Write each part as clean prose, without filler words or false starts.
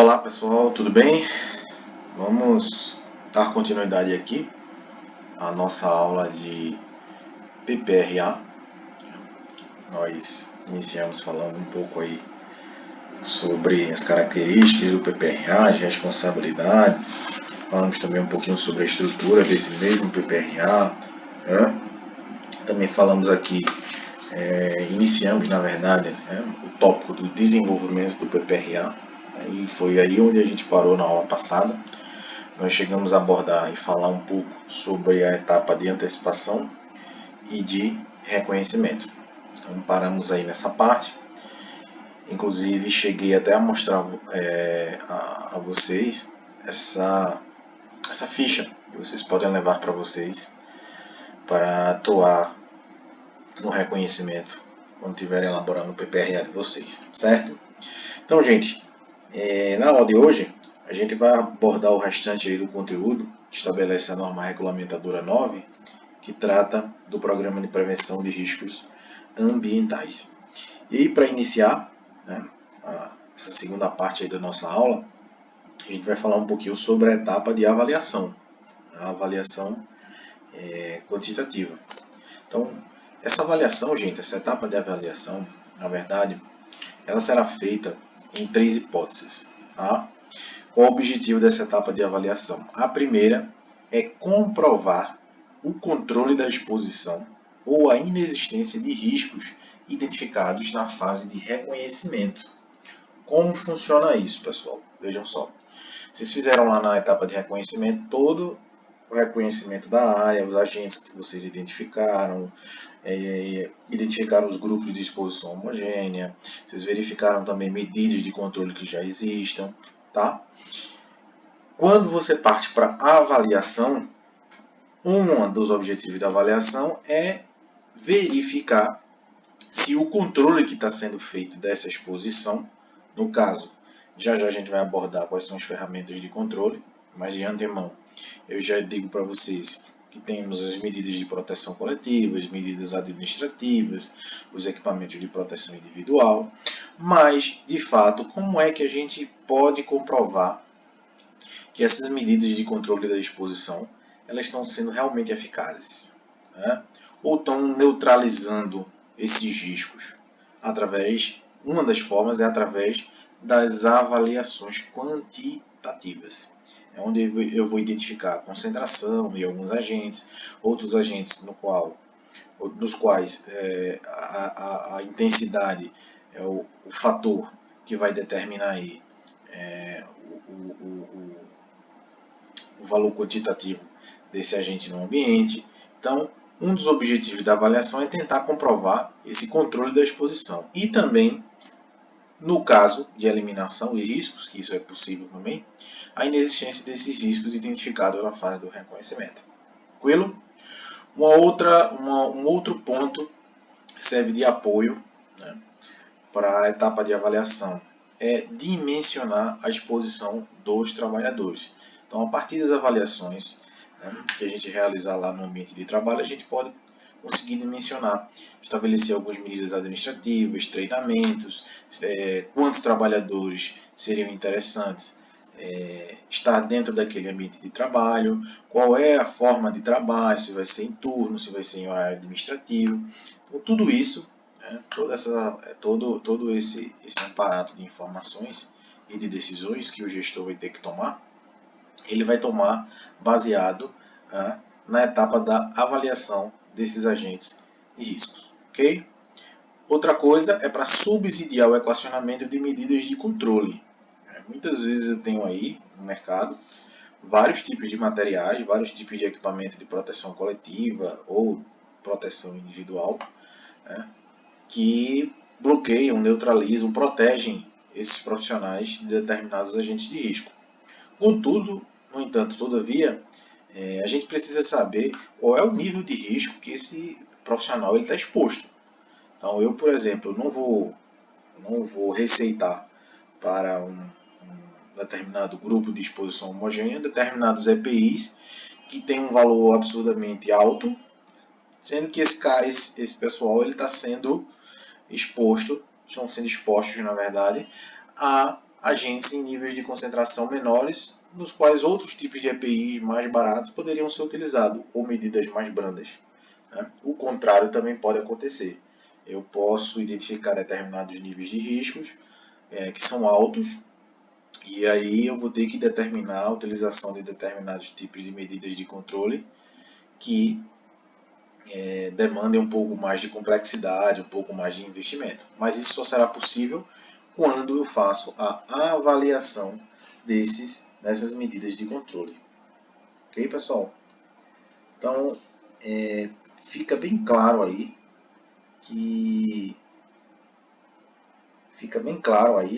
Olá pessoal, tudo bem? Vamos dar continuidade aqui à nossa aula de PPRA. Nós iniciamos falando um pouco aí sobre as características do PPRA, as responsabilidades. Falamos também um pouquinho sobre a estrutura desse mesmo PPRA, né? Também falamos aqui, iniciamos na verdade, o tópico do desenvolvimento do PPRA. E foi aí onde a gente parou na aula passada. Nós chegamos a abordar e falar um pouco sobre a etapa de antecipação e de reconhecimento. Então paramos aí nessa parte. Inclusive cheguei até a mostrar a vocês essa ficha que vocês podem levar para vocês para atuar no reconhecimento quando estiverem elaborando o PPRA de vocês, certo? Então, gente, na aula de hoje a gente vai abordar o restante aí do conteúdo que estabelece a norma regulamentadora 9, que trata do Programa de Prevenção de Riscos Ambientais. E aí, para iniciar, né, essa segunda parte aí da nossa aula, a gente vai falar um pouquinho sobre a etapa de avaliação, a avaliação quantitativa. Então, essa avaliação, gente, essa etapa de avaliação, na verdade, ela será feita em 3 hipóteses, tá? Qual o objetivo dessa etapa de avaliação? A primeira é comprovar o controle da exposição ou a inexistência de riscos identificados na fase de reconhecimento. Como funciona isso, pessoal? Vejam só. Vocês fizeram lá na etapa de reconhecimento todo o reconhecimento da área, os agentes que vocês identificaram, identificaram os grupos de exposição homogênea, vocês verificaram também medidas de controle que já existam, tá? Quando você parte para a avaliação, um dos objetivos da avaliação é verificar se o controle que está sendo feito dessa exposição, no caso, já a gente vai abordar quais são as ferramentas de controle, mas de antemão eu já digo para vocês que temos as medidas de proteção coletiva, as medidas administrativas, os equipamentos de proteção individual, mas, de fato, como é que a gente pode comprovar que essas medidas de controle da exposição elas estão sendo realmente eficazes, né? Ou estão neutralizando esses riscos? Uma das formas é através das avaliações quantitativas. É onde eu vou identificar a concentração de alguns agentes, outros agentes nos quais a intensidade é o fator que vai determinar aí, o valor quantitativo desse agente no ambiente. Então, um dos objetivos da avaliação é tentar comprovar esse controle da exposição. E também, no caso de eliminação de riscos, que isso é possível também, a inexistência desses riscos identificados na fase do reconhecimento. Tranquilo? Um outro ponto que serve de apoio, né, para a etapa de avaliação é dimensionar a exposição dos trabalhadores. Então, a partir das avaliações, né, que a gente realizar lá no ambiente de trabalho, a gente pode conseguir dimensionar, estabelecer algumas medidas administrativas, treinamentos, quantos trabalhadores seriam interessantes estar dentro daquele ambiente de trabalho, qual é a forma de trabalho, se vai ser em turno, se vai ser em horário administrativo. Então, tudo isso, todo esse aparato de informações e de decisões que o gestor vai ter que tomar, ele vai tomar baseado na etapa da avaliação desses agentes e riscos. Okay? Outra coisa é para subsidiar o equacionamento de medidas de controle. Muitas vezes eu tenho aí no mercado vários tipos de materiais, vários tipos de equipamento de proteção coletiva ou proteção individual, né, que bloqueiam, neutralizam, protegem esses profissionais de determinados agentes de risco. Contudo, no entanto, todavia, a gente precisa saber qual é o nível de risco que esse profissional está exposto. Então, eu, por exemplo, não vou receitar para um determinado grupo de exposição homogênea determinados EPIs que tem um valor absurdamente alto, sendo que esse pessoal ele está sendo exposto, estão sendo expostos, na verdade, a agentes em níveis de concentração menores, nos quais outros tipos de EPIs mais baratos poderiam ser utilizados, ou medidas mais brandas. O contrário também pode acontecer. Eu posso identificar determinados níveis de riscos que são altos, e aí eu vou ter que determinar a utilização de determinados tipos de medidas de controle que demandem um pouco mais de complexidade, um pouco mais de investimento. Mas isso só será possível quando eu faço a avaliação dessas medidas de controle. Ok, pessoal? Então, fica bem claro aí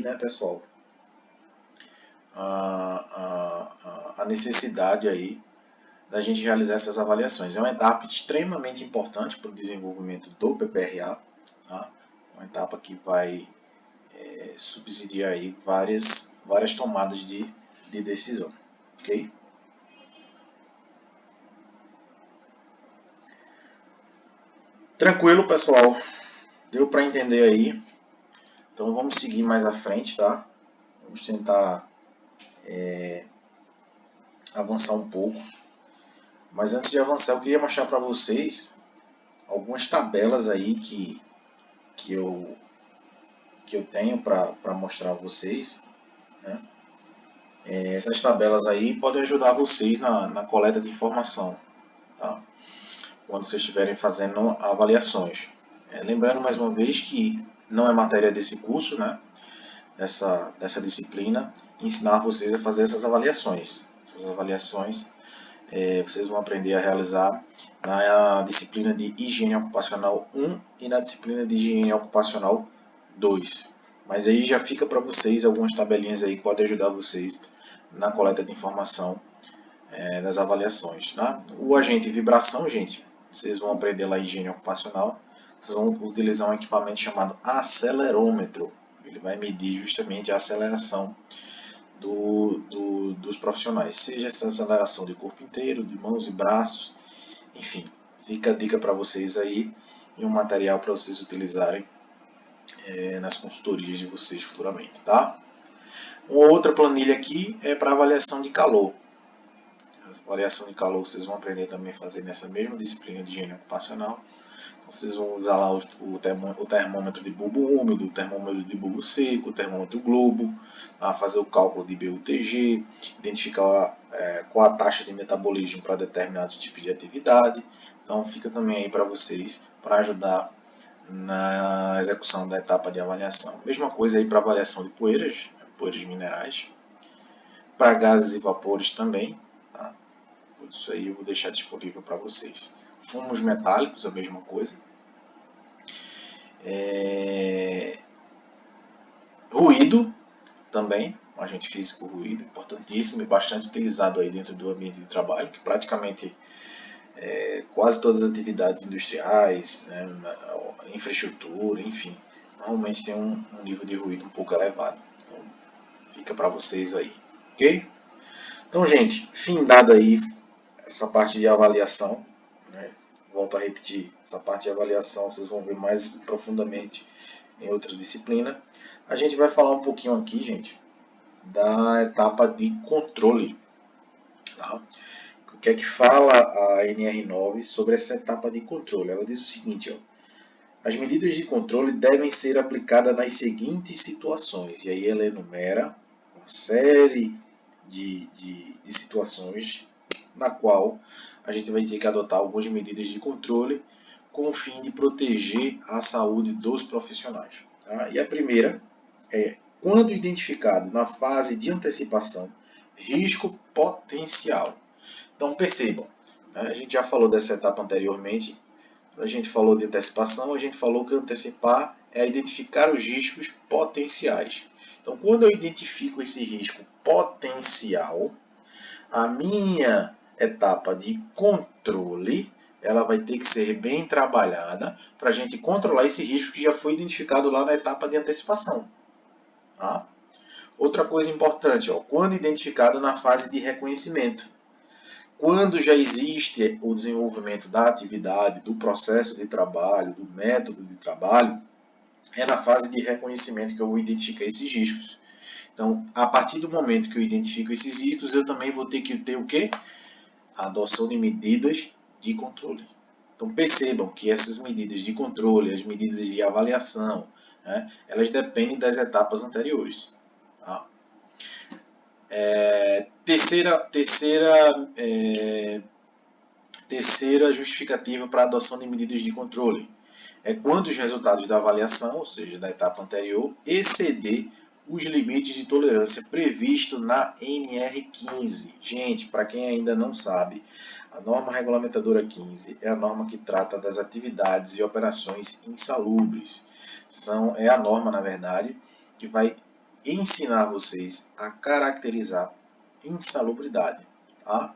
né, pessoal, a necessidade aí da gente realizar essas avaliações. É uma etapa extremamente importante para o desenvolvimento do PPRA, tá? Uma etapa que vai subsidiar aí várias tomadas de decisão, ok? Tranquilo, pessoal? Deu para entender aí? Então vamos seguir mais à frente, tá? Vamos tentar avançar um pouco. Mas antes de avançar, eu queria mostrar para vocês algumas tabelas aí que eu tenho para mostrar a vocês, né? Essas tabelas aí podem ajudar vocês na coleta de informação, tá? Quando vocês estiverem fazendo avaliações. Lembrando mais uma vez que não é matéria desse curso, né? Dessa disciplina, ensinar vocês a fazer essas avaliações. Essas avaliações vocês vão aprender a realizar na disciplina de Higiene Ocupacional 1 e na disciplina de Higiene Ocupacional 2. Mas aí já fica para vocês algumas tabelinhas aí que podem ajudar vocês na coleta de informação das avaliações. Tá? O agente vibração, gente, vocês vão aprender lá em Higiene Ocupacional. Vocês vão utilizar um equipamento chamado acelerômetro. Ele vai medir justamente a aceleração dos profissionais, seja essa aceleração de corpo inteiro, de mãos e braços, enfim, fica a dica para vocês aí e um material para vocês utilizarem nas consultorias de vocês futuramente, tá? Uma outra planilha aqui é para avaliação de calor. A avaliação de calor vocês vão aprender também a fazer nessa mesma disciplina de higiene ocupacional. Vocês vão usar lá o termômetro de bulbo úmido, o termômetro de bulbo seco, o termômetro globo, fazer o cálculo de BUTG, identificar qual a taxa de metabolismo para determinados tipos de atividade. Então fica também aí para vocês, para ajudar na execução da etapa de avaliação. Mesma coisa aí para avaliação de poeiras minerais, para gases e vapores também. Tá? Tudo isso aí eu vou deixar disponível para vocês. Fumos metálicos, a mesma coisa. Ruído também, um agente físico ruído, importantíssimo e bastante utilizado aí dentro do ambiente de trabalho, que praticamente quase todas as atividades industriais, né, infraestrutura, enfim, normalmente tem um nível de ruído um pouco elevado. Então, fica para vocês aí, ok? Então, gente, findada aí essa parte de avaliação, né? Volto a repetir, essa parte de avaliação vocês vão ver mais profundamente em outra disciplina. A gente vai falar um pouquinho aqui, gente, da etapa de controle. Tá? O que é que fala a NR9 sobre essa etapa de controle? Ela diz o seguinte, ó, as medidas de controle devem ser aplicadas nas seguintes situações. E aí ela enumera uma série de situações na qual a gente vai ter que adotar algumas medidas de controle com o fim de proteger a saúde dos profissionais. Tá? E a primeira é, quando identificado na fase de antecipação, risco potencial. Então percebam, né? A gente já falou dessa etapa anteriormente, a gente falou de antecipação, a gente falou que antecipar é identificar os riscos potenciais. Então quando eu identifico esse risco potencial, a minha etapa de controle ela vai ter que ser bem trabalhada para a gente controlar esse risco que já foi identificado lá na etapa de antecipação. Tá? Outra coisa importante, ó, quando identificado na fase de reconhecimento. Quando já existe o desenvolvimento da atividade, do processo de trabalho, do método de trabalho, é na fase de reconhecimento que eu vou identificar esses riscos. Então, a partir do momento que eu identifico esses riscos, eu também vou ter que ter o quê? A adoção de medidas de controle. Então, percebam que essas medidas de controle, as medidas de avaliação, né, elas dependem das etapas anteriores. Tá? Terceira justificativa para a adoção de medidas de controle é quando os resultados da avaliação, ou seja, da etapa anterior, exceder os limites de tolerância previstos na NR15. Gente, para quem ainda não sabe, a norma regulamentadora 15 é a norma que trata das atividades e operações insalubres. É a norma, na verdade, que vai ensinar vocês a caracterizar insalubridade. Tá?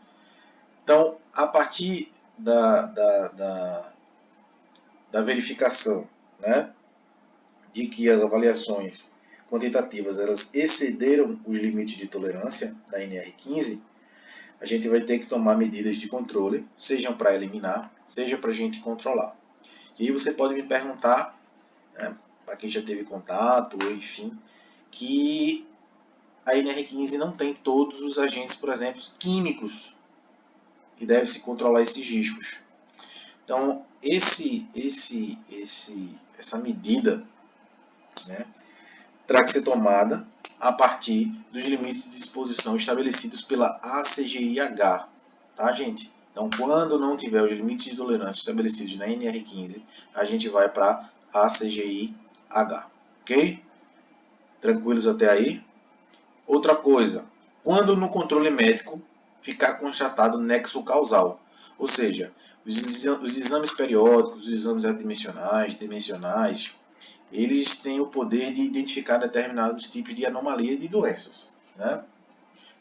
Então, a partir da verificação, né, de que as avaliações quantitativas elas excederam os limites de tolerância da NR15, a gente vai ter que tomar medidas de controle, sejam para eliminar, seja para a gente controlar. E aí você pode me perguntar, né, para quem já teve contato, ou enfim, que a NR15 não tem todos os agentes, por exemplo, químicos, e deve-se controlar esses riscos. Então, essa medida, né, terá que ser tomada a partir dos limites de exposição estabelecidos pela ACGIH. Tá, gente? Então, quando não tiver os limites de tolerância estabelecidos na NR15, a gente vai para a ACGIH. Ok? Tranquilos até aí? Outra coisa, quando no controle médico ficar constatado nexo causal, ou seja, os exames periódicos, os exames dimensionais, eles têm o poder de identificar determinados tipos de anomalia de doenças, né,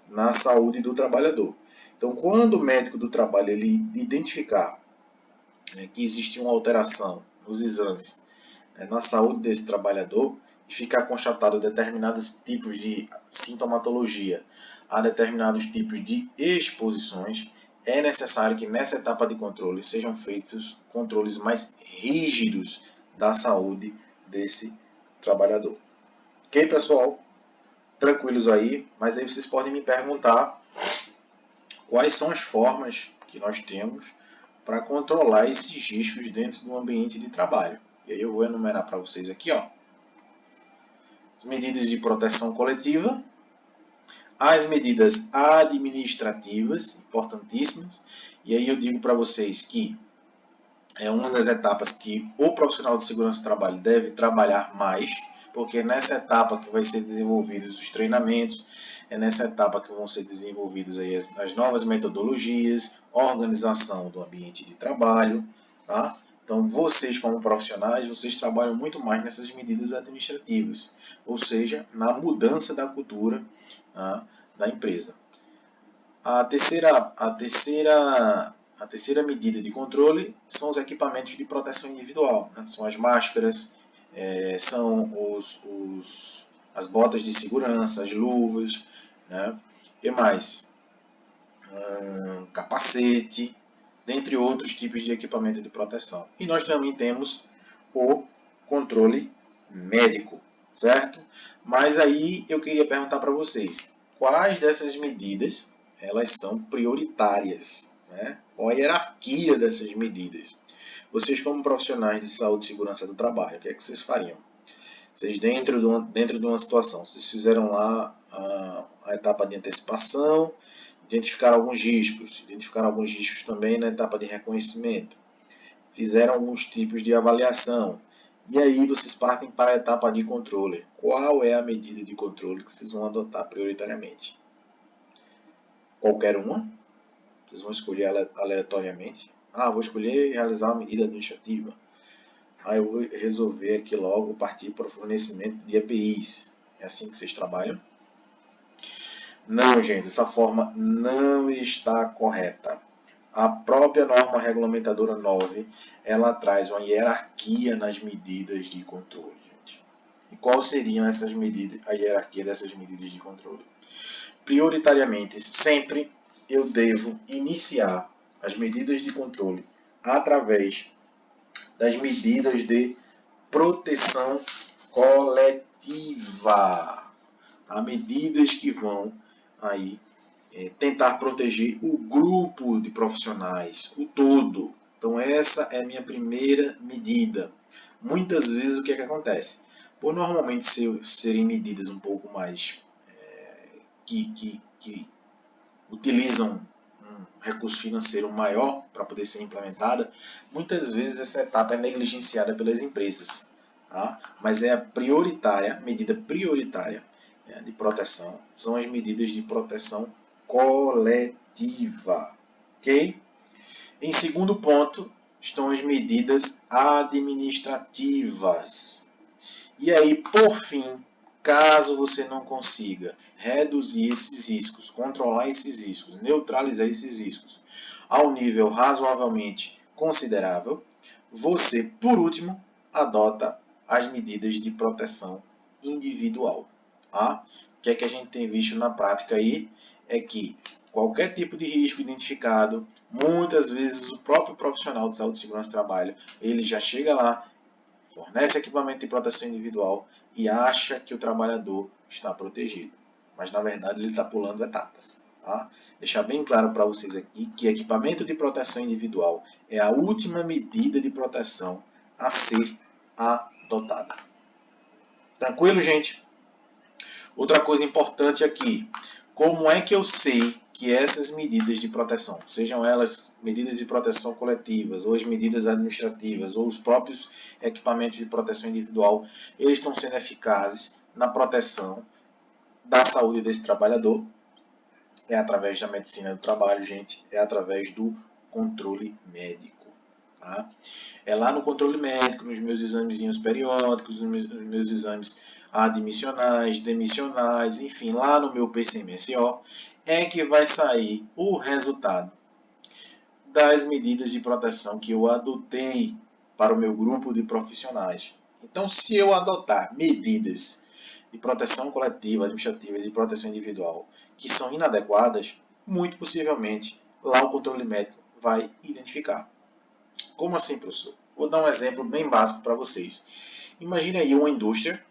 na saúde do trabalhador. Então, quando o médico do trabalho ele identificar, né, que existe uma alteração nos exames, né, na saúde desse trabalhador, e ficar constatado determinados tipos de sintomatologia a determinados tipos de exposições, é necessário que nessa etapa de controle sejam feitos controles mais rígidos da saúde desse trabalhador. Ok, pessoal? Tranquilos aí, mas aí vocês podem me perguntar quais são as formas que nós temos para controlar esses riscos dentro do ambiente de trabalho. E aí eu vou enumerar para vocês aqui, ó, as medidas de proteção coletiva, as medidas administrativas, importantíssimas, e aí eu digo para vocês que é uma das etapas que o profissional de segurança do trabalho deve trabalhar mais, porque é nessa etapa que vai ser desenvolvidos os treinamentos, é nessa etapa que vão ser desenvolvidas aí as novas metodologias, organização do ambiente de trabalho, tá? Então, vocês como profissionais, vocês trabalham muito mais nessas medidas administrativas, ou seja, na mudança da cultura, tá, da empresa. A terceira medida de controle são os equipamentos de proteção individual, né? São as máscaras, são as botas de segurança, as luvas, né? E mais? Capacete, dentre outros tipos de equipamento de proteção. E nós também temos o controle médico, certo? Mas aí eu queria perguntar para vocês, quais dessas medidas elas são prioritárias, né? Qual a hierarquia dessas medidas? Vocês como profissionais de saúde e segurança do trabalho, o que é que vocês fariam? Vocês dentro de uma situação, vocês fizeram lá a etapa de antecipação, identificaram alguns riscos também na etapa de reconhecimento, fizeram alguns tipos de avaliação, e aí vocês partem para a etapa de controle. Qual é a medida de controle que vocês vão adotar prioritariamente? Qualquer uma? Vocês vão escolher aleatoriamente? Vou escolher realizar uma medida administrativa. Eu vou resolver aqui logo partir para o fornecimento de EPIs. É assim que vocês trabalham? Não, gente, essa forma não está correta. A própria norma regulamentadora 9, ela traz uma hierarquia nas medidas de controle, gente. E qual seriam essas medidas, a hierarquia dessas medidas de controle? Prioritariamente, sempre eu devo iniciar as medidas de controle através das medidas de proteção coletiva. Há medidas que vão aí tentar proteger o grupo de profissionais, o todo. Então essa é a minha primeira medida. Muitas vezes o que é que acontece? Por normalmente serem medidas um pouco mais que utilizam um recurso financeiro maior para poder ser implementada, muitas vezes essa etapa é negligenciada pelas empresas. Tá? Mas é a medida prioritária de proteção, são as medidas de proteção coletiva. Ok? Em segundo ponto, estão as medidas administrativas. E aí, por fim, caso você não consiga reduzir esses riscos, controlar esses riscos, neutralizar esses riscos ao nível razoavelmente considerável, você, por último, adota as medidas de proteção individual. Tá? O que é que a gente tem visto na prática aí? É que qualquer tipo de risco identificado, muitas vezes o próprio profissional de saúde e segurança do trabalho, ele já chega lá, fornece equipamento de proteção individual e acha que o trabalhador está protegido. Mas na verdade ele está pulando etapas. Tá? Deixar bem claro para vocês aqui que equipamento de proteção individual é a última medida de proteção a ser adotada. Tranquilo, gente? Outra coisa importante aqui, como é que eu sei que essas medidas de proteção, sejam elas medidas de proteção coletivas, ou as medidas administrativas, ou os próprios equipamentos de proteção individual, eles estão sendo eficazes na proteção da saúde desse trabalhador? É através da medicina do trabalho, gente, é através do controle médico. Tá? É lá no controle médico, nos meus examezinhos periódicos, nos meus exames admissionais, demissionais, enfim, lá no meu PCMSO, é que vai sair o resultado das medidas de proteção que eu adotei para o meu grupo de profissionais. Então, se eu adotar medidas de proteção coletiva, administrativa e de proteção individual que são inadequadas, muito possivelmente lá o controle médico vai identificar. Como assim, professor? Vou dar um exemplo bem básico para vocês. Imagine aí uma indústria,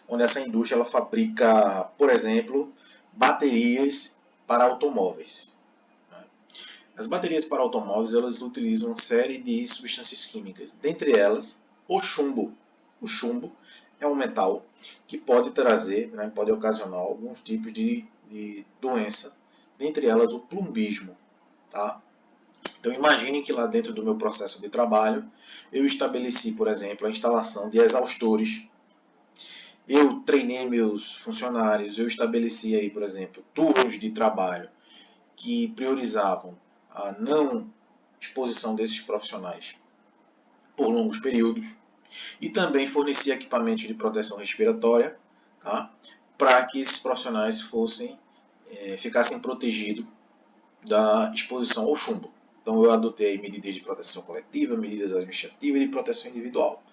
onde essa indústria ela fabrica, por exemplo, baterias para automóveis. As baterias para automóveis elas utilizam uma série de substâncias químicas, dentre elas o chumbo. O chumbo é um metal que pode trazer, pode ocasionar alguns tipos de doença, dentre elas o plumbismo. Tá? Então imagine que lá dentro do meu processo de trabalho, eu estabeleci, por exemplo, a instalação de exaustores. Eu treinei meus funcionários, eu estabeleci aí, por exemplo, turnos de trabalho que priorizavam a não exposição desses profissionais por longos períodos. E também fornecia equipamentos de proteção respiratória, tá? Para que esses profissionais ficassem protegidos da exposição ao chumbo. Então eu adotei medidas de proteção coletiva, medidas administrativas e de proteção individual.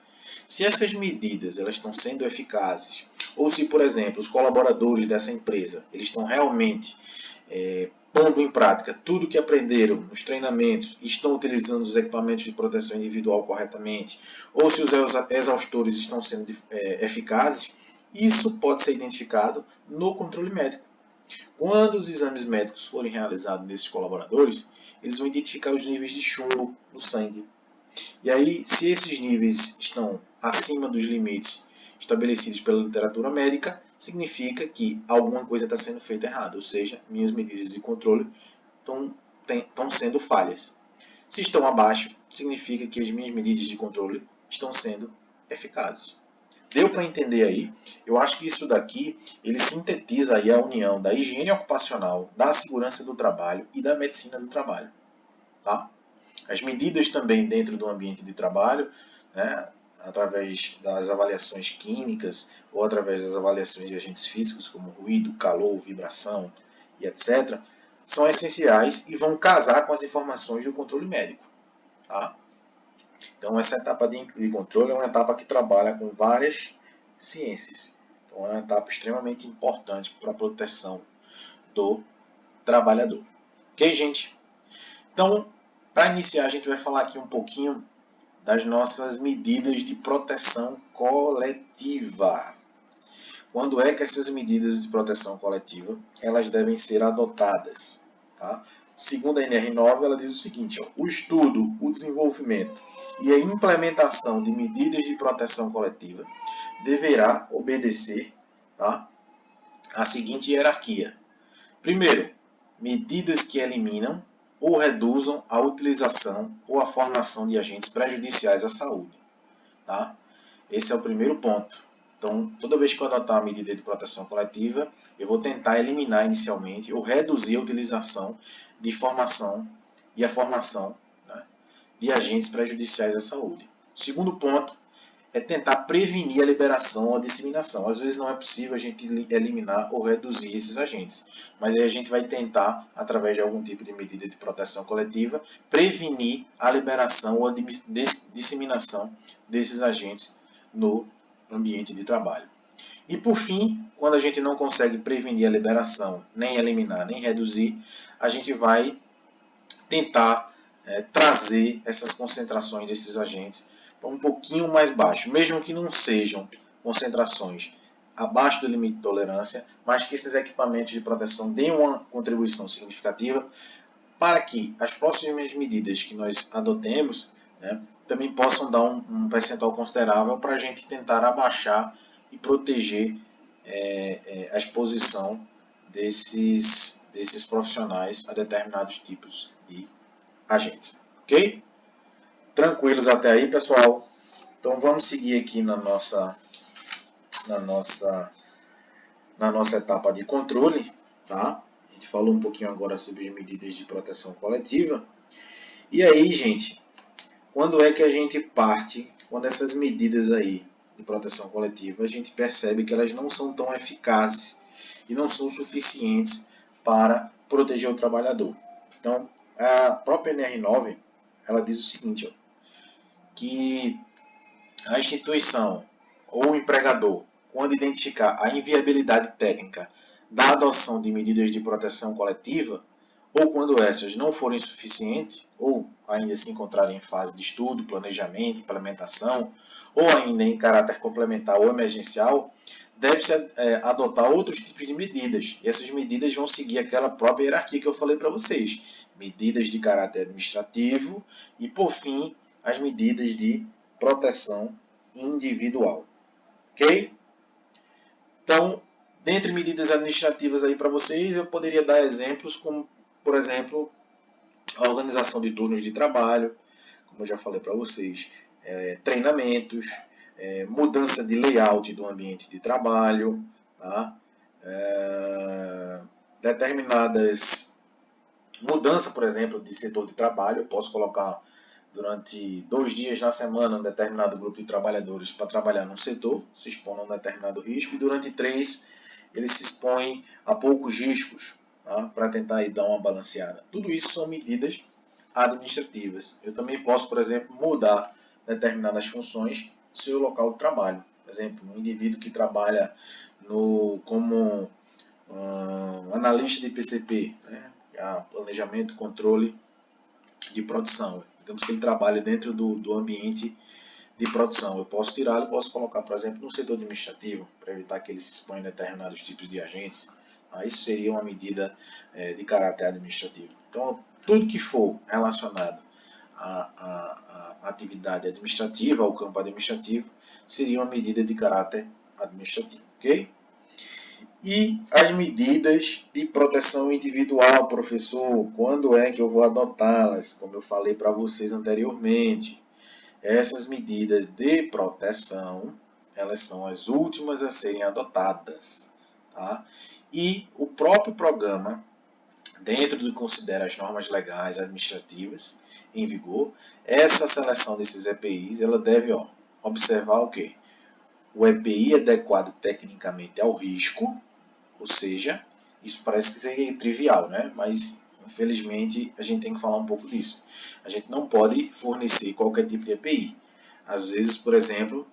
Se essas medidas elas estão sendo eficazes, ou se, por exemplo, os colaboradores dessa empresa eles estão realmente pondo em prática tudo que aprenderam nos treinamentos e estão utilizando os equipamentos de proteção individual corretamente, ou se os exaustores estão sendo eficazes, isso pode ser identificado no controle médico. Quando os exames médicos forem realizados nesses colaboradores, eles vão identificar os níveis de chumbo no sangue. E aí, se esses níveis estão acima dos limites estabelecidos pela literatura médica, significa que alguma coisa está sendo feita errada, ou seja, minhas medidas de controle estão sendo falhas. Se estão abaixo, significa que as minhas medidas de controle estão sendo eficazes. Deu para entender aí? Eu acho que isso daqui ele sintetiza aí a união da higiene ocupacional, da segurança do trabalho e da medicina do trabalho. Tá? As medidas também dentro do ambiente de trabalho, né, através das avaliações químicas ou através das avaliações de agentes físicos como ruído, calor, vibração e etc., são essenciais e vão casar com as informações do controle médico. Tá? Então essa etapa de controle é uma etapa que trabalha com várias ciências. Então é uma etapa extremamente importante para a proteção do trabalhador. Ok, gente? Então, para iniciar, a gente vai falar aqui um pouquinho das nossas medidas de proteção coletiva. quando é que essas medidas de proteção coletiva elas devem ser adotadas. Tá? Segundo a NR9, ela diz o seguinte, ó, o estudo, o desenvolvimento e a implementação de medidas de proteção coletiva deverá obedecer, tá, a seguinte hierarquia. Primeiro, medidas que eliminam ou reduzam a utilização ou a formação de agentes prejudiciais à saúde. Tá? Esse é o primeiro ponto. Então, toda vez que eu adotar uma medida de proteção coletiva, eu vou tentar eliminar inicialmente ou reduzir a utilização de formação e a formação, né, de agentes prejudiciais à saúde. O segundo ponto é tentar prevenir a liberação ou a disseminação. Às vezes não é possível a gente eliminar ou reduzir esses agentes, mas aí a gente vai tentar, através de algum tipo de medida de proteção coletiva, prevenir a liberação ou a disseminação desses agentes no ambiente de trabalho. E por fim, quando a gente não consegue prevenir a liberação, nem eliminar, nem reduzir, a gente vai tentar trazer essas concentrações desses agentes para um pouquinho mais baixo, mesmo que não sejam concentrações abaixo do limite de tolerância, mas que esses equipamentos de proteção deem uma contribuição significativa para que as próximas medidas que nós adotemos, né, também possam dar um percentual considerável para a gente tentar abaixar e proteger a exposição desses profissionais a determinados tipos de agentes. Ok? Tranquilos até aí, pessoal? Então vamos seguir aqui na nossa etapa de controle, tá? A gente falou um pouquinho agora sobre as medidas de proteção coletiva. E aí, gente, quando é que a gente parte, quando essas medidas aí de proteção coletiva, a gente percebe que elas não são tão eficazes e não são suficientes para proteger o trabalhador. Então, a própria NR9, ela diz o seguinte, ó, que a instituição ou o empregador, quando identificar a inviabilidade técnica da adoção de medidas de proteção coletiva, ou quando estas não forem suficientes, ou ainda se encontrarem em fase de estudo, planejamento, implementação, ou ainda em caráter complementar ou emergencial, deve-se adotar outros tipos de medidas. E essas medidas vão seguir aquela própria hierarquia que eu falei para vocês. Medidas de caráter administrativo e, por fim, as medidas de proteção individual. Ok? Então, dentre medidas administrativas aí para vocês, eu poderia dar exemplos como, por exemplo, a organização de turnos de trabalho, como eu já falei para vocês, treinamentos, mudança de layout do ambiente de trabalho, tá? Determinadas mudanças, por exemplo, de setor de trabalho, eu posso colocar durante 2 dias na semana um determinado grupo de trabalhadores para trabalhar num setor, se expondo a um determinado risco, e durante 3 eles se expõem a poucos riscos, tá? Para tentar aí dar uma balanceada. Tudo isso são medidas administrativas. Eu também posso, por exemplo, mudar determinadas funções do seu local de trabalho. Por exemplo, um indivíduo que trabalha como analista de PCP, né? Planejamento e controle de produção. Digamos que ele trabalha dentro do ambiente de produção. Eu posso tirá-lo e posso colocar, por exemplo, no setor administrativo, para evitar que ele se exponha a determinados tipos de agentes. Isso seria uma medida de caráter administrativo. Então, tudo que for relacionado à atividade administrativa, ao campo administrativo, seria uma medida de caráter administrativo. Ok? E as medidas de proteção individual, professor, quando é que eu vou adotá-las? Como eu falei para vocês anteriormente, essas medidas de proteção, elas são as últimas a serem adotadas. Tá? E o próprio programa, dentro do que considera as normas legais administrativas em vigor, essa seleção desses EPIs, ela deve observar o quê? O EPI adequado tecnicamente ao risco, ou seja, isso parece ser trivial, né? Mas infelizmente a gente tem que falar um pouco disso. A gente não pode fornecer qualquer tipo de EPI. Às vezes, por exemplo,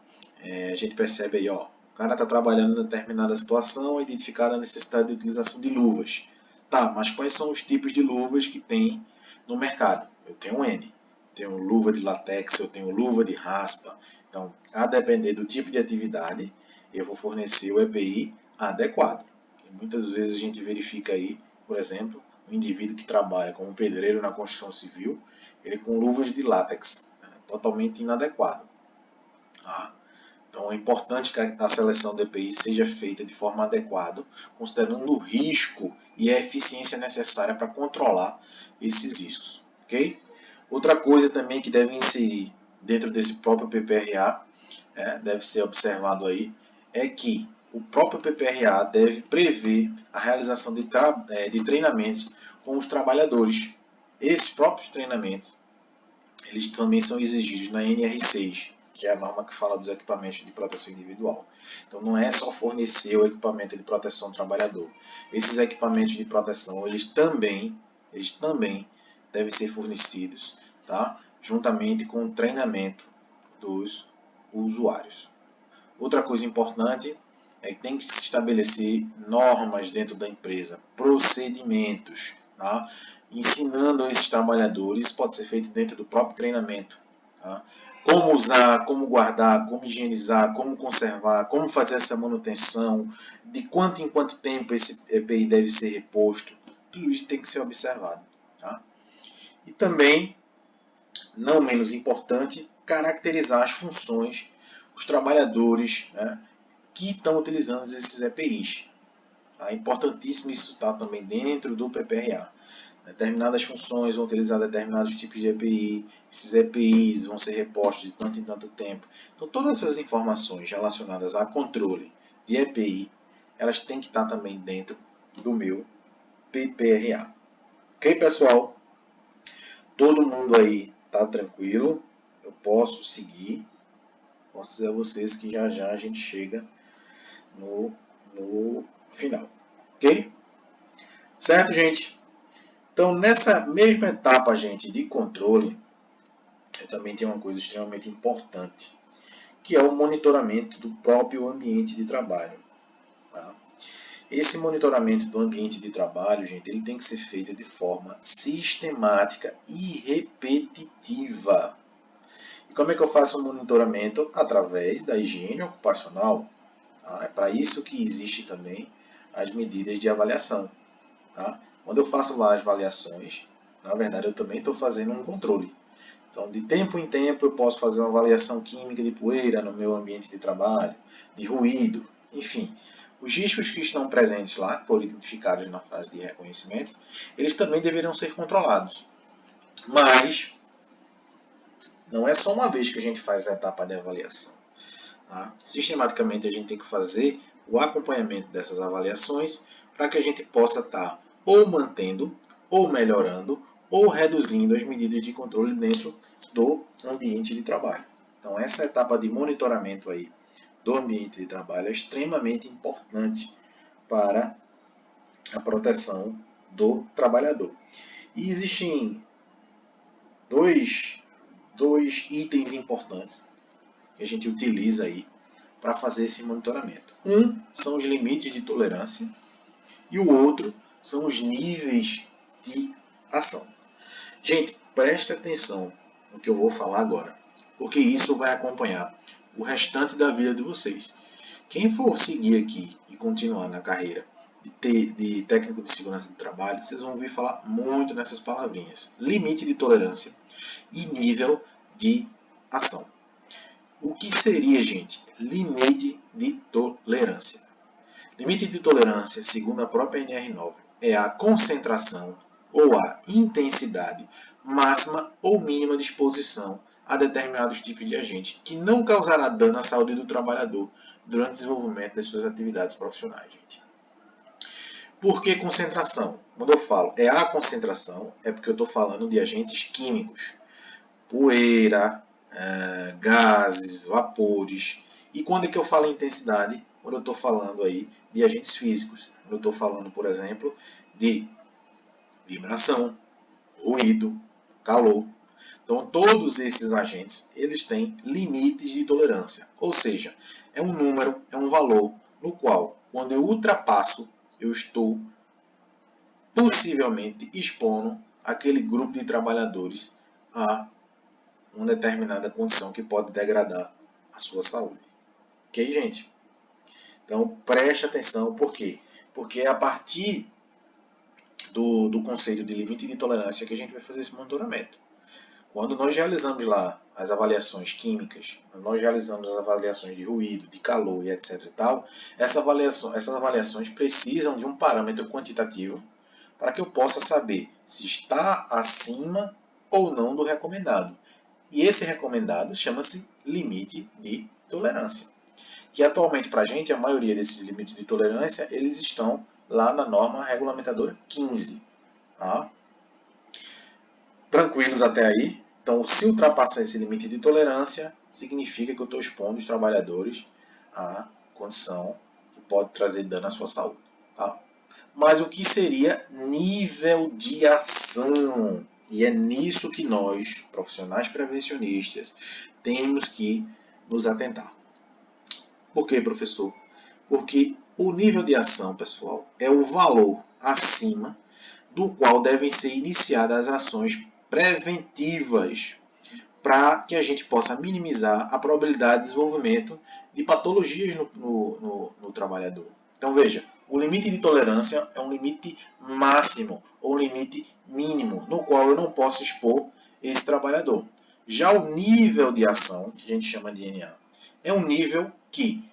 a gente percebe aí, o cara está trabalhando em determinada situação, identificada a necessidade de utilização de luvas. Tá, mas quais são os tipos de luvas que tem no mercado? Eu tenho N. Tenho luva de latex, eu tenho luva de raspa. Então, a depender do tipo de atividade, eu vou fornecer o EPI adequado. E muitas vezes a gente verifica aí, por exemplo, um indivíduo que trabalha como pedreiro na construção civil, ele com luvas de látex, totalmente inadequado. Tá? Então é importante que a seleção do EPI seja feita de forma adequada, considerando o risco e a eficiência necessária para controlar esses riscos. Okay? Outra coisa também que deve inserir dentro desse próprio PPRA, deve ser observado aí, é que o próprio PPRA deve prever a realização de treinamentos com os trabalhadores. Esses próprios treinamentos, eles também são exigidos na NR6, que é a norma que fala dos equipamentos de proteção individual. Então não é só fornecer o equipamento de proteção ao trabalhador. Esses equipamentos de proteção, eles também devem ser fornecidos, tá? Juntamente com o treinamento dos usuários. Outra coisa importante é que tem que se estabelecer normas dentro da empresa, procedimentos, tá? Ensinando esses trabalhadores, isso pode ser feito dentro do próprio treinamento. Tá? Como usar, como guardar, como higienizar, como conservar, como fazer essa manutenção, de quanto em quanto tempo esse EPI deve ser reposto, tudo isso tem que ser observado. Tá? E também, não menos importante, caracterizar as funções, os trabalhadores, né, que estão utilizando esses EPIs. É importantíssimo isso estar também dentro do PPRA. Determinadas funções vão utilizar determinados tipos de EPI, esses EPIs vão ser repostos de tanto em tanto tempo. Então, todas essas informações relacionadas a controle de EPI, elas têm que estar também dentro do meu PPRA. Ok, pessoal? Todo mundo aí está tranquilo? Eu posso seguir? Posso dizer a vocês que já já a gente chega no final. Ok? Certo, gente? Então, nessa mesma etapa, gente, de controle, eu também tenho uma coisa extremamente importante, que é o monitoramento do próprio ambiente de trabalho. Tá? Esse monitoramento do ambiente de trabalho, gente, ele tem que ser feito de forma sistemática e repetitiva. E como é que eu faço o monitoramento? Através da higiene ocupacional. Tá? É para isso que existe também as medidas de avaliação. Tá? Quando eu faço lá as avaliações, na verdade eu também estou fazendo um controle. Então, de tempo em tempo, eu posso fazer uma avaliação química de poeira no meu ambiente de trabalho, de ruído, enfim. Os riscos que estão presentes lá, que foram identificados na fase de reconhecimento, eles também deveriam ser controlados. Mas, não é só uma vez que a gente faz a etapa de avaliação. Tá? Sistematicamente, a gente tem que fazer o acompanhamento dessas avaliações para que a gente possa estar ou mantendo, ou melhorando, ou reduzindo as medidas de controle dentro do ambiente de trabalho. Então, essa etapa de monitoramento aí do ambiente de trabalho é extremamente importante para a proteção do trabalhador. E existem dois itens importantes que a gente utiliza aí para fazer esse monitoramento. Um são os limites de tolerância e o outro são os níveis de ação. Gente, preste atenção no que eu vou falar agora, porque isso vai acompanhar o restante da vida de vocês. Quem for seguir aqui e continuar na carreira de técnico de segurança de trabalho, vocês vão ouvir falar muito nessas palavrinhas. Limite de tolerância e nível de ação. O que seria, gente, limite de tolerância? Limite de tolerância, segundo a própria NR9, é a concentração ou a intensidade máxima ou mínima de exposição a determinados tipos de agentes que não causará dano à saúde do trabalhador durante o desenvolvimento das suas atividades profissionais, gente. Por que concentração? Quando eu falo é a concentração, é porque eu estou falando de agentes químicos. Poeira, gases, vapores. E quando é que eu falo em intensidade? Quando eu estou falando aí de agentes físicos. Quando eu estou falando, por exemplo, de vibração, ruído, calor. Então, todos esses agentes, eles têm limites de tolerância. Ou seja, é um número, é um valor no qual, quando eu ultrapasso, eu estou possivelmente expondo aquele grupo de trabalhadores a uma determinada condição que pode degradar a sua saúde. Ok, gente? Então, preste atenção, por quê? Porque é a partir do conceito de limite de tolerância que a gente vai fazer esse monitoramento. Quando nós realizamos lá as avaliações químicas, nós realizamos as avaliações de ruído, de calor e etc. e tal, essas avaliações precisam de um parâmetro quantitativo para que eu possa saber se está acima ou não do recomendado. E esse recomendado chama-se limite de tolerância. Que atualmente para a gente, a maioria desses limites de tolerância, eles estão lá na norma regulamentadora 15. Tá? Tranquilos até aí? Então, se ultrapassar esse limite de tolerância, significa que eu estou expondo os trabalhadores a condição que pode trazer dano à sua saúde. Tá? Mas o que seria nível de ação? E é nisso que nós, profissionais prevencionistas, temos que nos atentar. Por quê, professor? Porque o nível de ação, pessoal, é o valor acima do qual devem ser iniciadas as ações preventivas para que a gente possa minimizar a probabilidade de desenvolvimento de patologias no trabalhador. Então veja, o limite de tolerância é um limite máximo ou um limite mínimo no qual eu não posso expor esse trabalhador. Já o nível de ação, que a gente chama de NA, é um nível que,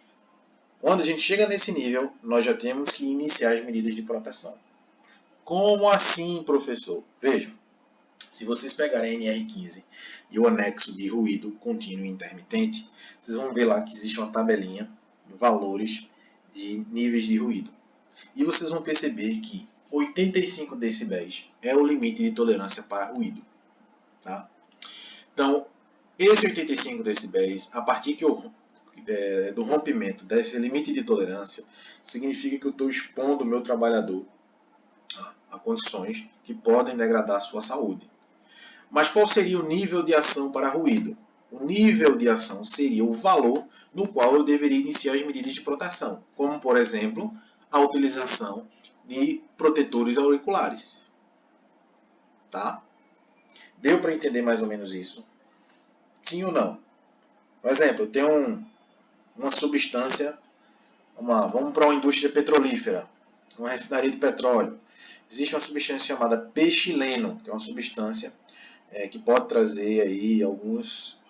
quando a gente chega nesse nível, nós já temos que iniciar as medidas de proteção. Como assim, professor? Vejam, se vocês pegarem a NR15 e o anexo de ruído contínuo e intermitente, vocês vão ver lá que existe uma tabelinha de valores de níveis de ruído. E vocês vão perceber que 85 decibéis é o limite de tolerância para ruído. Tá? Então, esse 85 decibéis, a partir do rompimento desse limite de tolerância, significa que eu estou expondo o meu trabalhador a condições que podem degradar a sua saúde. Mas qual seria o nível de ação para ruído? O nível de ação seria o valor no qual eu deveria iniciar as medidas de proteção, como, por exemplo, a utilização de protetores auriculares. Tá? Deu para entender mais ou menos isso? Sim ou não? Por exemplo, eu tenho uma substância, vamos para uma indústria petrolífera, uma refinaria de petróleo. Existe uma substância chamada pechileno, que é uma substância que pode trazer aí alguns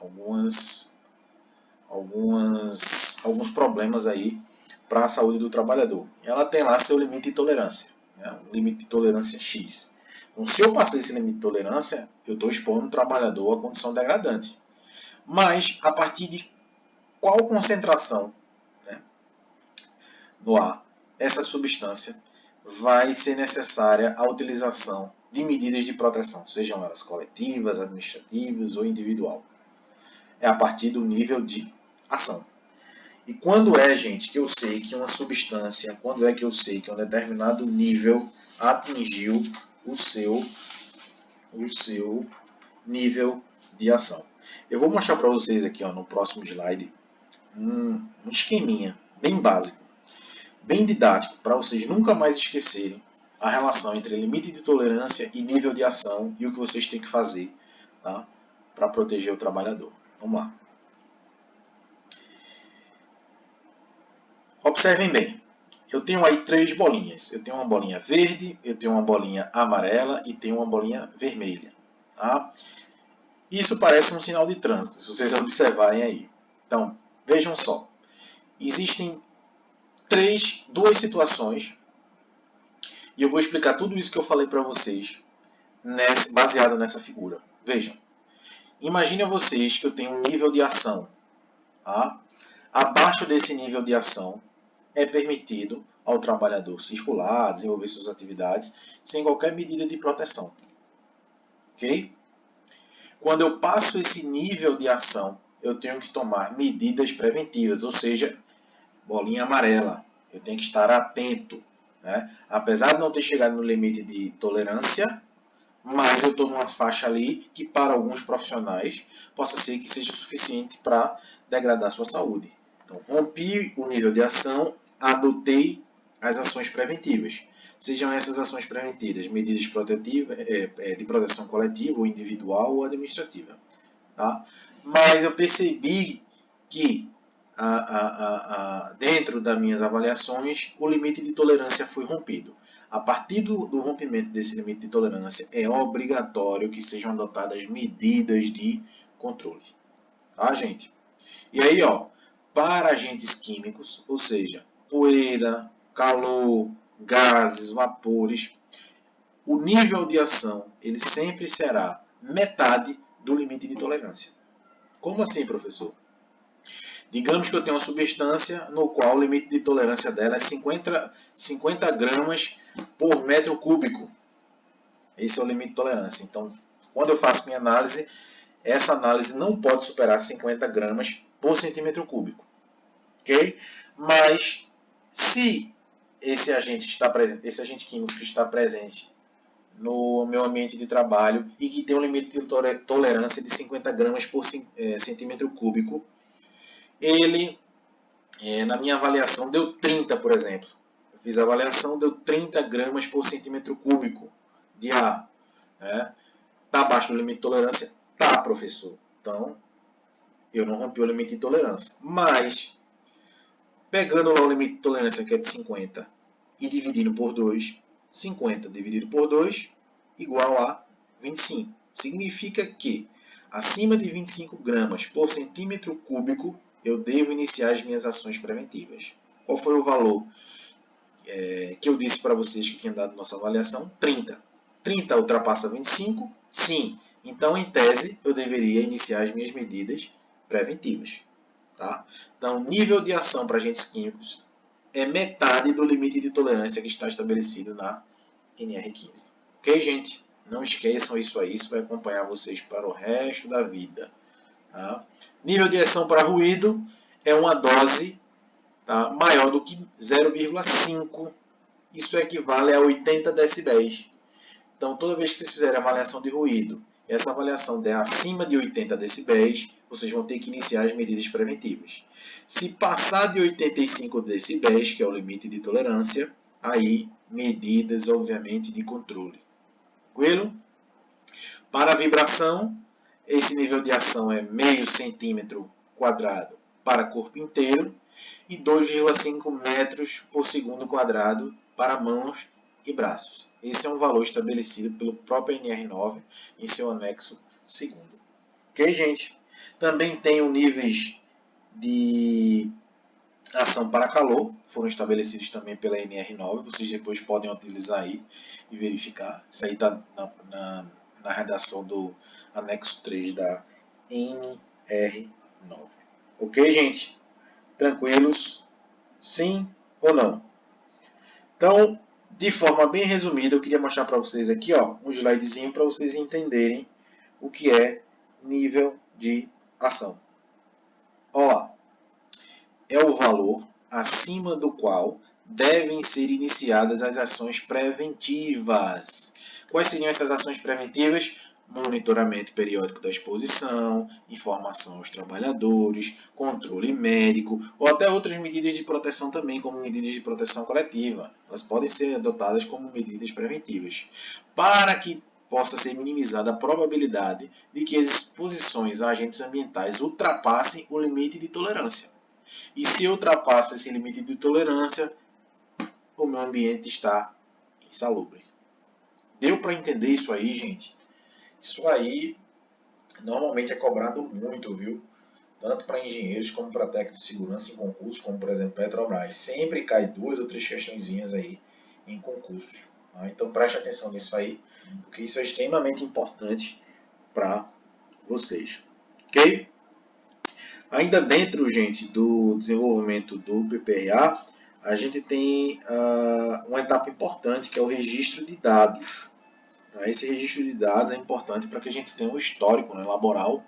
problemas aí para a saúde do trabalhador. Ela tem lá seu limite de tolerância, né? Um limite de tolerância X. Então, se eu passar esse limite de tolerância, eu estou expondo o trabalhador a condição degradante. Mas, a partir de qual concentração, né, no ar essa substância vai ser necessária a utilização de medidas de proteção, sejam elas coletivas, administrativas ou individual. É a partir do nível de ação. E quando é, gente, que eu sei que uma substância, quando é que eu sei que um determinado nível atingiu o seu nível de ação? Eu vou mostrar para vocês aqui, no próximo slide, um esqueminha bem básico, bem didático, para vocês nunca mais esquecerem a relação entre limite de tolerância e nível de ação e o que vocês têm que fazer, tá, para proteger o trabalhador. Vamos lá. Observem bem. Eu tenho aí 3 bolinhas. Eu tenho uma bolinha verde, eu tenho uma bolinha amarela e tenho uma bolinha vermelha. Tá? Isso parece um sinal de trânsito, se vocês observarem aí. Então, vejam só. Existem duas situações e eu vou explicar tudo isso que eu falei para vocês baseado nessa figura. Vejam. Imaginem vocês que eu tenho um nível de ação. Tá? Abaixo desse nível de ação é permitido ao trabalhador circular, desenvolver suas atividades, sem qualquer medida de proteção. Ok? Quando eu passo esse nível de ação, eu tenho que tomar medidas preventivas, ou seja, bolinha amarela. Eu tenho que estar atento. Né? Apesar de não ter chegado no limite de tolerância, mas eu estou numa faixa ali que para alguns profissionais possa ser que seja suficiente para degradar sua saúde. Então, rompi o nível de ação, adotei as ações preventivas. Sejam essas ações preventivas medidas protetivas, de proteção coletiva, ou individual ou administrativa. Tá? Mas eu percebi que dentro das minhas avaliações, o limite de tolerância foi rompido. A partir do rompimento desse limite de tolerância, é obrigatório que sejam adotadas medidas de controle. Tá, gente? E aí, ó, para agentes químicos, ou seja, poeira, calor, gases, vapores, o nível de ação ele sempre será metade do limite de tolerância. Como assim, professor? Digamos que eu tenho uma substância no qual o limite de tolerância dela é 50 gramas por metro cúbico. Esse é o limite de tolerância. Então, quando eu faço minha análise, essa análise não pode superar 50 gramas por centímetro cúbico. Ok? Mas, se esse agente químico que está presente no meu ambiente de trabalho e que tem um limite de tolerância de 50 gramas por centímetro cúbico, ele, na minha avaliação, deu 30, por exemplo. Eu fiz a avaliação, deu 30 gramas por centímetro cúbico de ar. Está abaixo do limite de tolerância? Tá, professor. Então, eu não rompi o limite de tolerância. Mas, pegando lá o limite de tolerância, que é de 50, e dividindo por 2, 50 dividido por 2, igual a 25. Significa que, acima de 25 gramas por centímetro cúbico, eu devo iniciar as minhas ações preventivas. Qual foi o valor que eu disse para vocês que tinha dado nossa avaliação? 30. 30 ultrapassa 25? Sim. Então, em tese, eu deveria iniciar as minhas medidas preventivas. Tá? Então, nível de ação para agentes químicos é metade do limite de tolerância que está estabelecido na NR15. Ok, gente? Não esqueçam isso aí, isso vai acompanhar vocês para o resto da vida. Tá? Nível de ação para ruído é uma dose, tá, maior do que 0,5. Isso equivale a 80 decibéis. Então, toda vez que vocês fizerem a avaliação de ruído, essa avaliação der acima de 80 decibéis, vocês vão ter que iniciar as medidas preventivas. Se passar de 85 decibéis, que é o limite de tolerância, aí medidas, obviamente, de controle. Tranquilo? Para a vibração, esse nível de ação é meio centímetro quadrado para corpo inteiro e 2,5 metros por segundo quadrado para mãos e braços. Esse é um valor estabelecido pelo próprio NR9 em seu anexo 2º. Ok, gente? Também tem níveis de ação para calor, foram estabelecidos também pela NR9, vocês depois podem utilizar aí e verificar. Isso aí está na redação do anexo 3 da NR9. Ok, gente? Tranquilos? Sim ou não? Então, de forma bem resumida, eu queria mostrar para vocês aqui um slidezinho para vocês entenderem o que é nível de ação. Olha lá. É o valor acima do qual devem ser iniciadas as ações preventivas. Quais seriam essas ações preventivas? Monitoramento periódico da exposição, informação aos trabalhadores, controle médico ou até outras medidas de proteção também, como medidas de proteção coletiva. Elas podem ser adotadas como medidas preventivas, para que possa ser minimizada a probabilidade de que as exposições a agentes ambientais ultrapassem o limite de tolerância. E se eu ultrapasso esse limite de tolerância, o meu ambiente está insalubre. Deu para entender isso aí, gente? Isso aí normalmente é cobrado muito, viu? Tanto para engenheiros como para técnicos de segurança em concursos, como por exemplo Petrobras. Sempre cai 2 ou 3 questõezinhas aí em concursos. Tá? Então preste atenção nisso aí, porque isso é extremamente importante para vocês. Ok? Ainda dentro, gente, do desenvolvimento do PPRA, a gente tem uma etapa importante, que é o registro de dados. Esse registro de dados é importante para que a gente tenha um histórico, né, laboral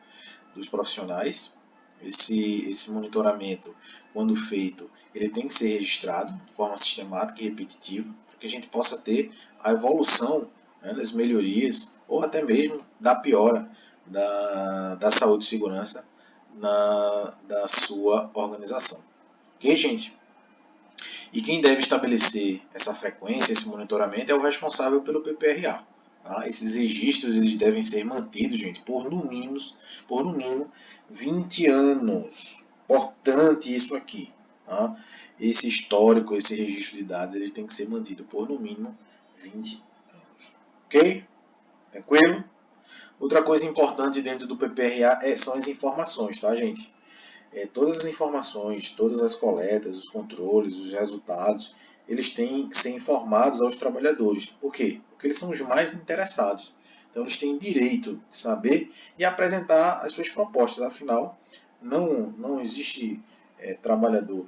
dos profissionais. Esse monitoramento, quando feito, ele tem que ser registrado de forma sistemática e repetitiva, para que a gente possa ter a evolução, né, das melhorias, ou até mesmo da piora da saúde e segurança da sua organização. Ok, gente? E quem deve estabelecer essa frequência, esse monitoramento, é o responsável pelo PPRA. Tá? Esses registros eles devem ser mantidos, gente, por no mínimo 20 anos. importante isso aqui. Tá? Esse histórico, esse registro de dados, eles têm que ser mantido por no mínimo 20 anos. Ok? Tranquilo? Outra coisa importante dentro do PPRA são as informações, tá, gente? Todas as informações, todas as coletas, os controles, os resultados, eles têm que ser informados aos trabalhadores. Por quê? Porque eles são os mais interessados. Então, eles têm direito de saber e apresentar as suas propostas. Afinal, não existe trabalhador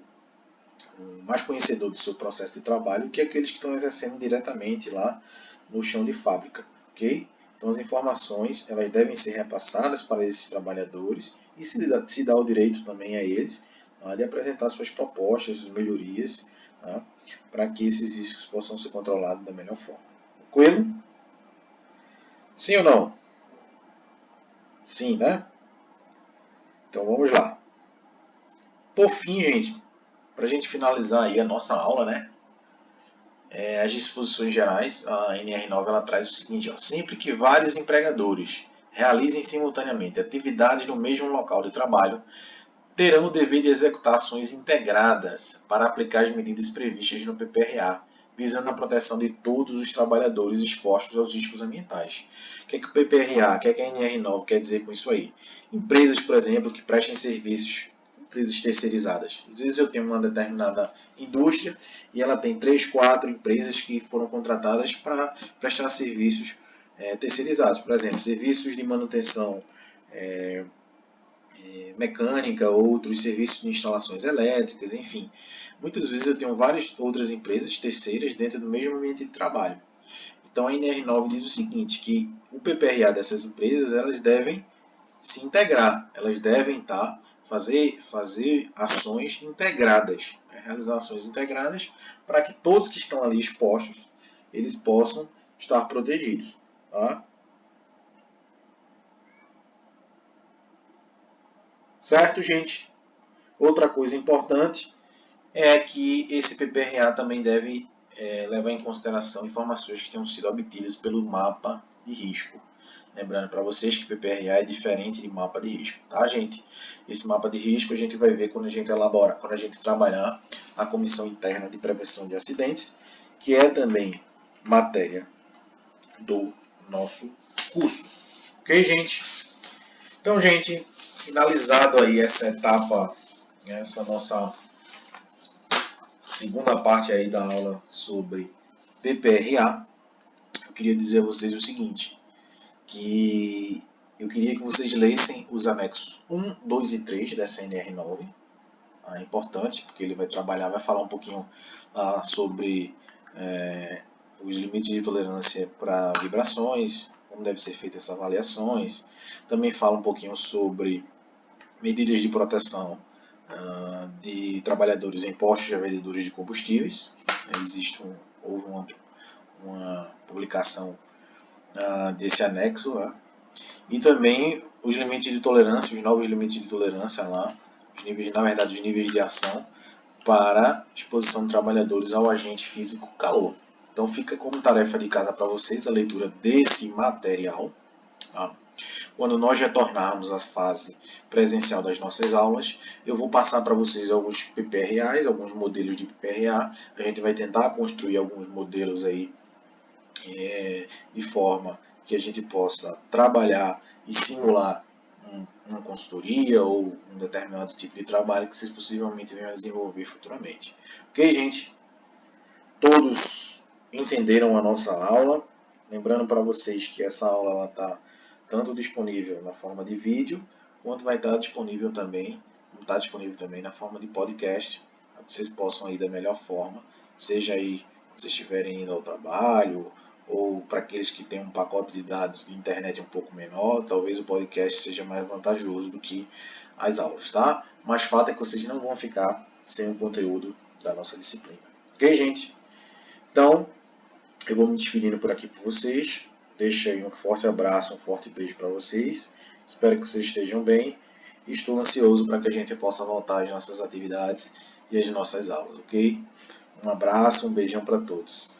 mais conhecedor do seu processo de trabalho que aqueles que estão exercendo diretamente lá no chão de fábrica. Ok? Então, as informações elas devem ser repassadas para esses trabalhadores e se dá o direito também a eles de apresentar suas propostas, suas melhorias, para que esses riscos possam ser controlados da melhor forma. Tranquilo? Sim ou não? Sim, né? Então vamos lá. Por fim, gente, para a gente finalizar aí a nossa aula, né? As disposições gerais, a NR9 ela traz o seguinte: sempre que vários empregadores realizem simultaneamente atividades no mesmo local de trabalho, terão o dever de executar ações integradas para aplicar as medidas previstas no PPRA, visando a proteção de todos os trabalhadores expostos aos riscos ambientais. O que é que o PPRA, o que é que a NR9 quer dizer com isso aí? Empresas, por exemplo, que prestem serviços, empresas terceirizadas. Às vezes eu tenho uma determinada indústria e ela tem 3, 4 empresas que foram contratadas para prestar serviços terceirizados. Por exemplo, serviços de manutenção mecânica, outros serviços de instalações elétricas, enfim. Muitas vezes eu tenho várias outras empresas terceiras dentro do mesmo ambiente de trabalho. Então a NR9 diz o seguinte, que o PPRA dessas empresas elas devem se integrar, elas devem fazer ações integradas, realizar ações integradas para que todos que estão ali expostos eles possam estar protegidos. Tá? Certo, gente? Outra coisa importante é que esse PPRA também deve levar em consideração informações que tenham sido obtidas pelo mapa de risco. Lembrando para vocês que PPRA é diferente de mapa de risco, tá, gente? Esse mapa de risco a gente vai ver quando a gente elabora, quando a gente trabalhar a Comissão Interna de Prevenção de Acidentes, que é também matéria do nosso curso. Ok, gente? Então, gente, finalizado aí essa etapa, essa nossa segunda parte aí da aula sobre PPRA, eu queria dizer a vocês o seguinte, que eu queria que vocês lessem os anexos 1, 2 e 3 dessa NR9. É importante, porque ele vai falar um pouquinho sobre os limites de tolerância para vibrações, como deve ser feita essas avaliações. Também fala um pouquinho sobre medidas de proteção de trabalhadores em postos de vendedores de combustíveis. Houve uma publicação desse anexo, e também os limites de tolerância, os novos limites de tolerância lá, os níveis de ação para exposição de trabalhadores ao agente físico calor. Então fica como tarefa de casa para vocês a leitura desse material. Tá? Quando nós retornarmos à fase presencial das nossas aulas, eu vou passar para vocês alguns PPRAs, alguns modelos de PPRA. A gente vai tentar construir alguns modelos aí de forma que a gente possa trabalhar e simular uma consultoria ou um determinado tipo de trabalho que vocês possivelmente venham a desenvolver futuramente. Ok, gente? Todos entenderam a nossa aula. Lembrando para vocês que essa aula está tanto disponível na forma de vídeo, quanto vai estar disponível também, na forma de podcast, para que vocês possam ir da melhor forma, seja aí vocês estiverem indo ao trabalho, ou para aqueles que têm um pacote de dados de internet um pouco menor, talvez o podcast seja mais vantajoso do que as aulas, tá? Mas fato é que vocês não vão ficar sem o conteúdo da nossa disciplina. Ok, gente? Então, eu vou me despedindo por aqui por vocês. Deixo aí um forte abraço, um forte beijo para vocês. Espero que vocês estejam bem. E estou ansioso para que a gente possa voltar às nossas atividades e às nossas aulas, ok? Um abraço, um beijão para todos.